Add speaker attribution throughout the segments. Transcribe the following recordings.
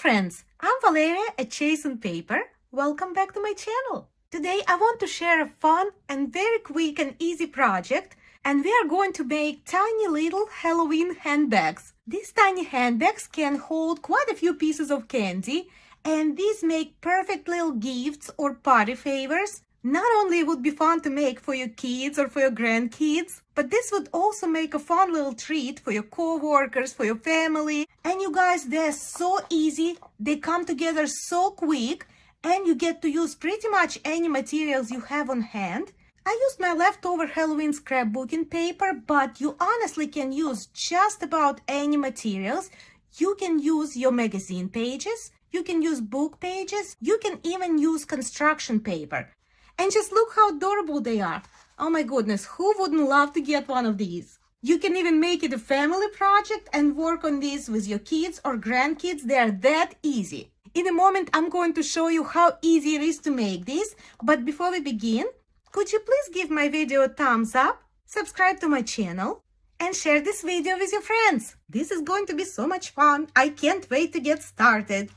Speaker 1: friends, I'm Valeria at Chase and Paper. Welcome back to my channel. Today I want to share a fun and very quick and easy project, and we are going to make tiny little Halloween handbags. These tiny handbags can hold quite a few pieces of candy, and these make perfect little gifts or party favors. Not only would be fun to make for your kids or for your grandkids, but this would also make a fun little treat for your co-workers, for your family. And you guys, they're so easy, they come together so quick, and you get to use pretty much any materials you have on hand. I used my leftover Halloween scrapbooking paper, but you honestly can use just about any materials. You can use your magazine pages, you can use book pages, you can even use construction paper. And just look how adorable they are. Oh my goodness, who wouldn't love to get one of these? You can even make it a family project and work on these with your kids or grandkids. They are that easy. In a moment, I'm going to show you how easy it is to make these. But before we begin, could you please give my video a thumbs up, subscribe to my channel, and share this video with your friends. This is going to be so much fun. I can't wait to get started.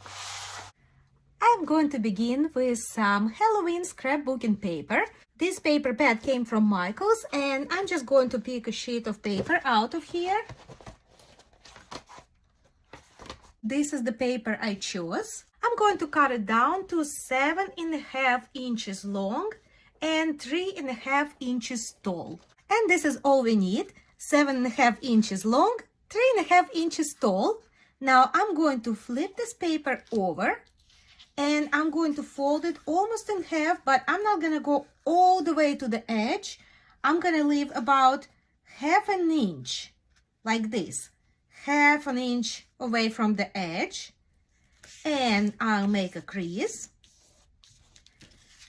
Speaker 1: I'm going to begin with some Halloween scrapbooking paper. This paper pad came from Michael's, and I'm just going to pick a sheet of paper out of here. This is the paper I chose. I'm going to cut it down to 7.5 inches long and 3.5 inches tall. And this is all we need, 7.5 inches long, 3.5 inches tall. Now I'm going to flip this paper over, and I'm going to fold it almost in half, but I'm not going to go all the way to the edge. I'm going to leave about 1/2 inch, like this, 1/2 inch away from the edge. And I'll make a crease.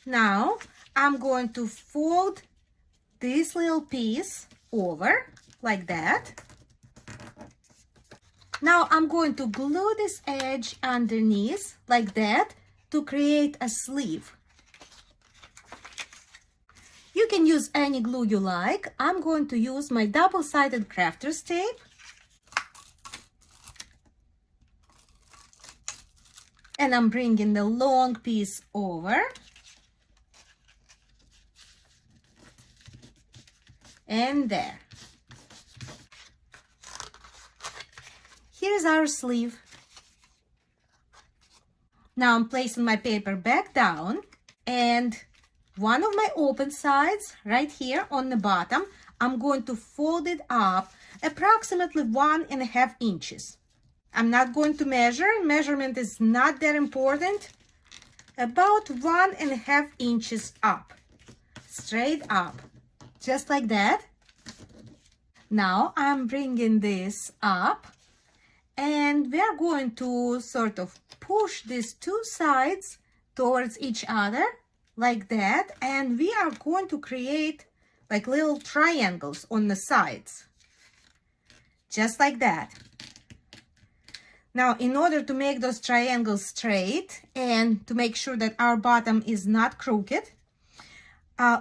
Speaker 1: Now, I'm going to fold this little piece over, like that. Now, I'm going to glue this edge underneath, like that, to create a sleeve. You can use any glue you like. I'm going to use my double-sided crafter's tape. And I'm bringing the long piece over. And there. Here's our sleeve. Now I'm placing my paper back down, and one of my open sides right here on the bottom, I'm going to fold it up approximately 1.5 inches. I'm not going to measure. Measurement is not that important. About 1.5 inches up, straight up, just like that. Now I'm bringing this up, and we are going to sort of push these two sides towards each other like that, and we are going to create like little triangles on the sides, just like that. Now, in order to make those triangles straight and to make sure that our bottom is not crooked,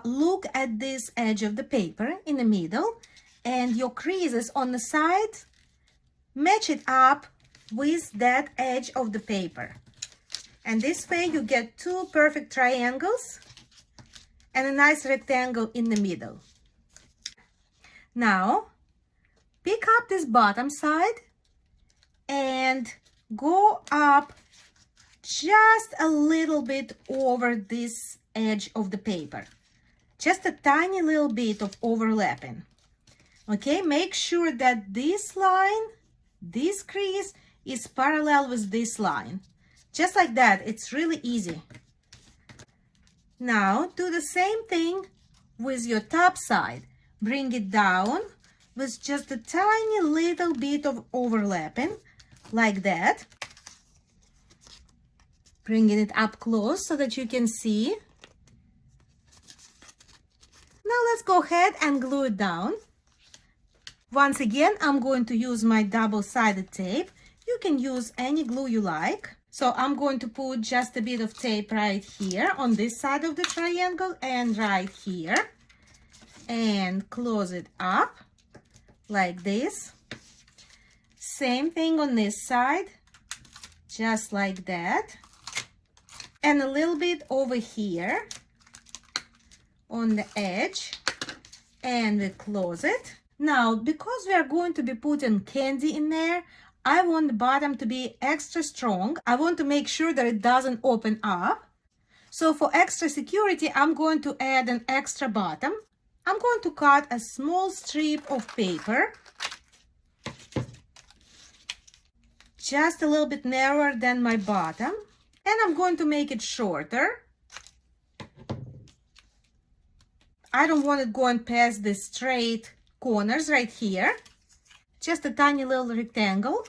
Speaker 1: look at this edge of the paper in the middle, and your creases on the side, match it up with that edge of the paper. And this way you get two perfect triangles and a nice rectangle in the middle. Now, pick up this bottom side and go up just a little bit over this edge of the paper. Just a tiny little bit of overlapping. Okay, make sure that this line, this crease, is parallel with this line. Just like that. It's really easy. Now, do the same thing with your top side. Bring it down with just a tiny little bit of overlapping, like that. Bringing it up close so that you can see. Now let's go ahead and glue it down. Once again, I'm going to use my double-sided tape. You can use any glue you like. So I'm going to put just a bit of tape right here on this side of the triangle and right here. And close it up like this. Same thing on this side. just like that, and a little bit over here on the edge, and we close it. Now, because we are going to be putting candy in there, I want the bottom to be extra strong. I want to make sure that it doesn't open up. So for extra security, I'm going to add an extra bottom. I'm going to cut a small strip of paper, just a little bit narrower than my bottom, and I'm going to make it shorter. I don't want it going past the straight corners right here, just a tiny little rectangle.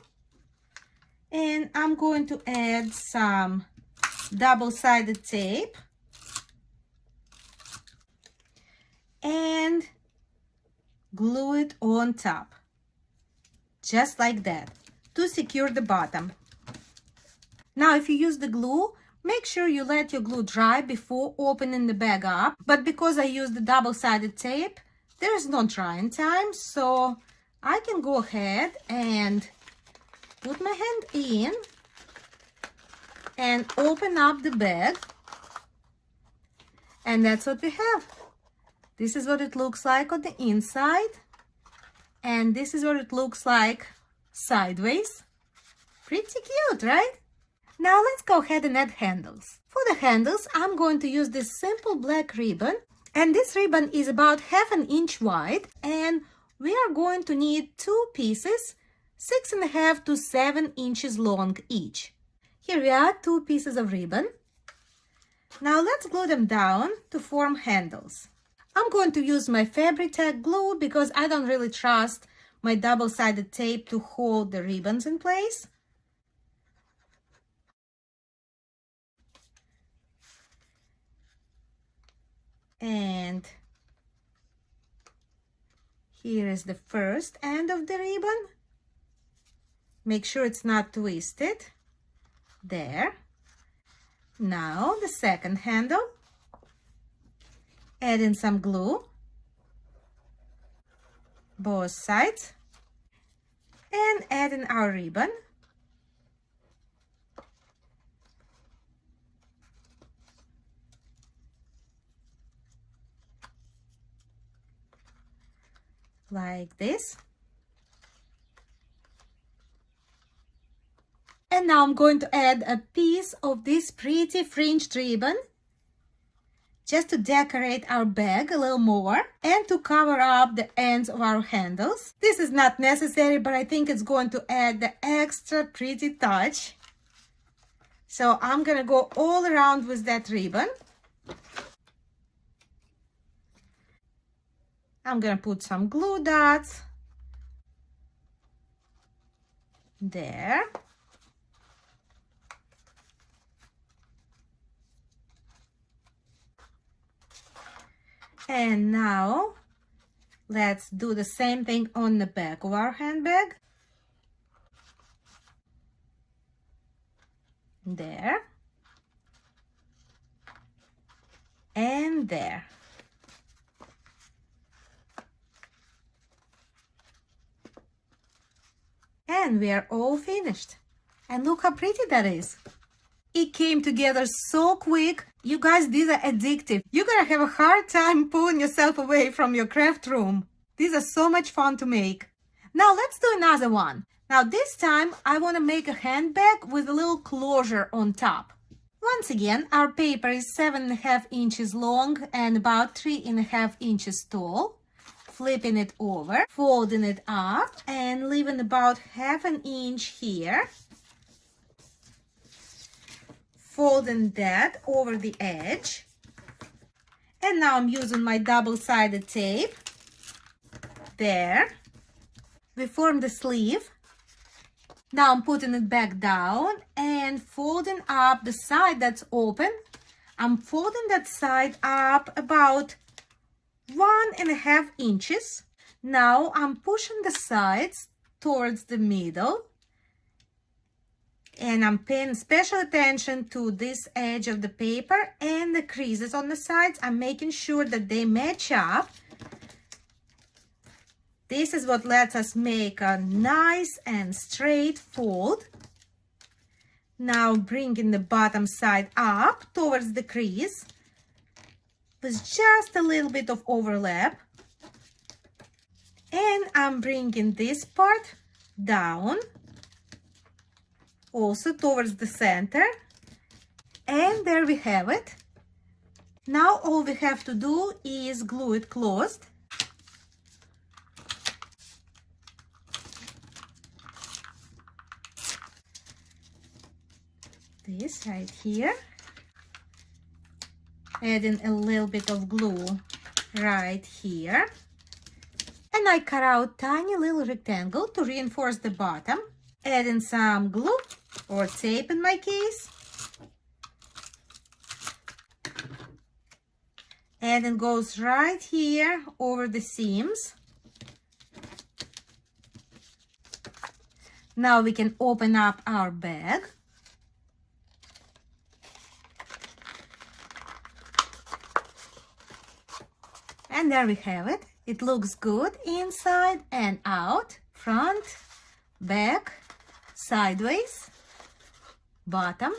Speaker 1: And I'm going to add some double-sided tape and glue it on top, just like that, to secure the bottom. Now, if you use the glue, make sure you let your glue dry before opening the bag up. But because I used the double-sided tape, there is no drying time, so I can go ahead and put my hand in and open up the bag. And that's what we have. This is what it looks like on the inside. And this is what it looks like sideways. Pretty cute, right? Now let's go ahead and add handles. For the handles, I'm going to use this simple black ribbon. And this ribbon is about 1/2 inch wide. And we are going to need 2 pieces, 6.5 to 7 inches long each. Here we are, 2 pieces of ribbon. Now let's glue them down to form handles. I'm going to use my Fabri-Tac glue because I don't really trust my double-sided tape to hold the ribbons in place. And here is the first end of the ribbon. Make sure it's not twisted. There. Now the second handle. Add in some glue, both sides, and add in our ribbon. Like this. And now I'm going to add a piece of this pretty fringed ribbon just to decorate our bag a little more and to cover up the ends of our handles. This is not necessary, but I think it's going to add the extra pretty touch. So I'm gonna go all around with that ribbon. I'm gonna put some glue dots there. And now let's do the same thing on the back of our handbag. There. And there. And we are all finished. And look how pretty that is. It came together so quick. You guys, these are addictive. You're gonna have a hard time pulling yourself away from your craft room. These are so much fun to make. Now let's do another one. Now this time I want to make a handbag with a little closure on top. Once again, our paper is 7.5 inches long and about 3.5 inches tall. Flipping it over, folding it up, and leaving about 1/2 inch here. Folding that over the edge. And now I'm using my double-sided tape. There. We form the sleeve. Now I'm putting it back down and folding up the side that's open. I'm folding that side up about 1.5 inches. Now I'm pushing the sides towards the middle. And I'm paying special attention to this edge of the paper and the creases on the sides. I'm making sure that they match up. This is what lets us make a nice and straight fold. Now bringing the bottom side up towards the crease with just a little bit of overlap. And I'm bringing this part down, also towards the center. And there we have it. Now all we have to do is glue it closed. This right here. Adding a little bit of glue right here. And I cut out tiny little rectangle to reinforce the bottom. Adding some glue or tape in my case. And it goes right here over the seams. Now we can open up our bag. And there we have it. It looks good inside and out, front, back, sideways, bottom.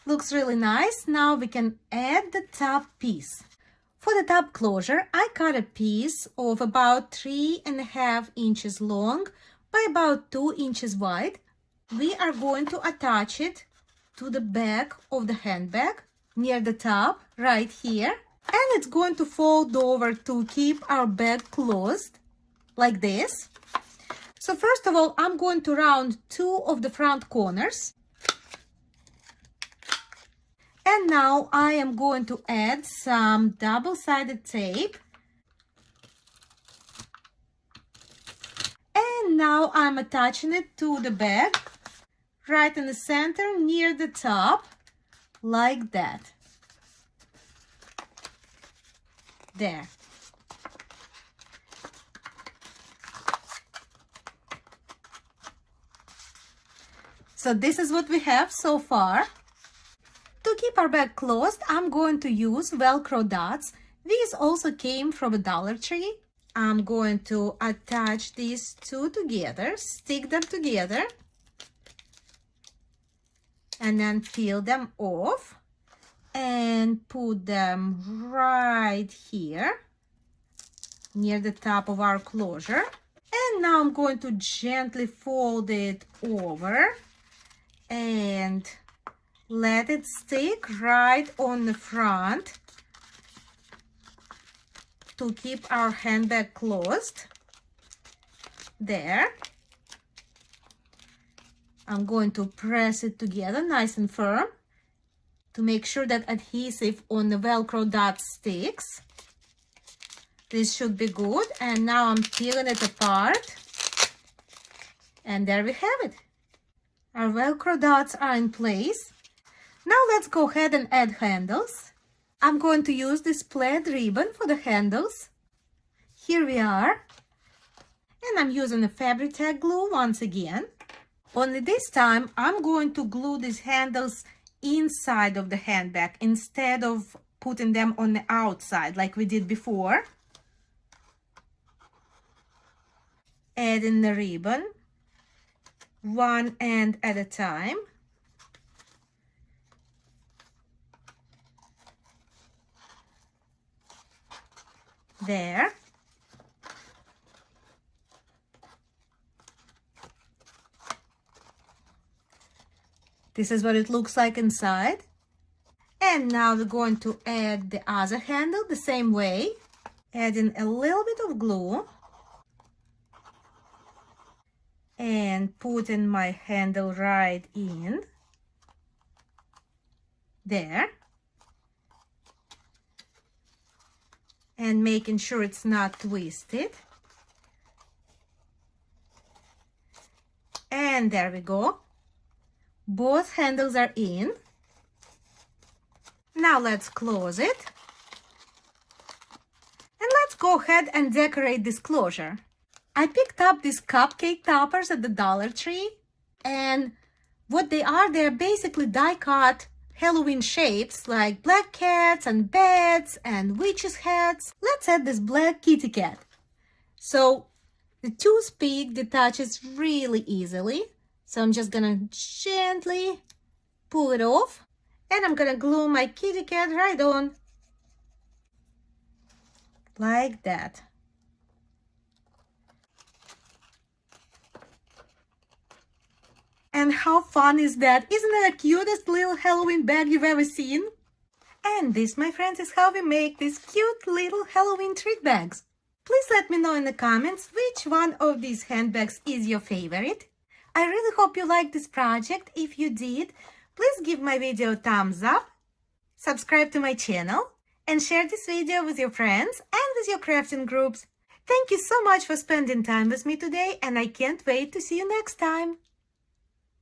Speaker 1: Looks really nice. Now we can add the top piece. For the top closure, I cut a piece of about 3.5 inches long by about 2 inches wide. We are going to attach it to the back of the handbag near the top right here. And it's going to fold over to keep our bag closed like this. So first of all, I'm going to round 2 of the front corners. And now I am going to add some double-sided tape. And now I'm attaching it to the bag right in the center near the top, like that. There. So this is what we have so far. To keep our bag closed, I'm going to use Velcro dots. These also came from a Dollar Tree. I'm going to attach these two together, stick them together, and then peel them off and put them right here near the top of our closure. And now I'm going to gently fold it over and let it stick right on the front to keep our handbag closed. There. I'm going to press it together nice and firm to make sure that adhesive on the Velcro dot sticks. This should be good. And now I'm peeling it apart. And there we have it. Our Velcro dots are in place. Now let's go ahead and add handles. I'm going to use this plaid ribbon for the handles. Here we are. And I'm using the fabric tag glue once again. Only this time I'm going to glue these handles inside of the handbag instead of putting them on the outside like we did before. Adding the ribbon, one end at a time. There. This is what it looks like inside. And now we're going to add the other handle the same way, adding a little bit of glue and putting my handle right in there and making sure it's not twisted. And there we go. Both handles are in. Now let's close it. And let's go ahead and decorate this closure. I picked up these cupcake toppers at the Dollar Tree. And what they are, they're basically die-cut Halloween shapes like black cats and beds and witches' hats. Let's add this black kitty cat. So the toothpick detaches really easily. So I'm just gonna gently pull it off, and I'm gonna glue my kitty cat right on. Like that. And how fun is that? Isn't that the cutest little Halloween bag you've ever seen? And this, my friends, is how we make these cute little Halloween treat bags. Please let me know in the comments which one of these handbags is your favorite. I really hope you liked this project. If you did, please give my video a thumbs up, subscribe to my channel, and share this video with your friends and with your crafting groups. Thank you so much for spending time with me today, and I can't wait to see you next time.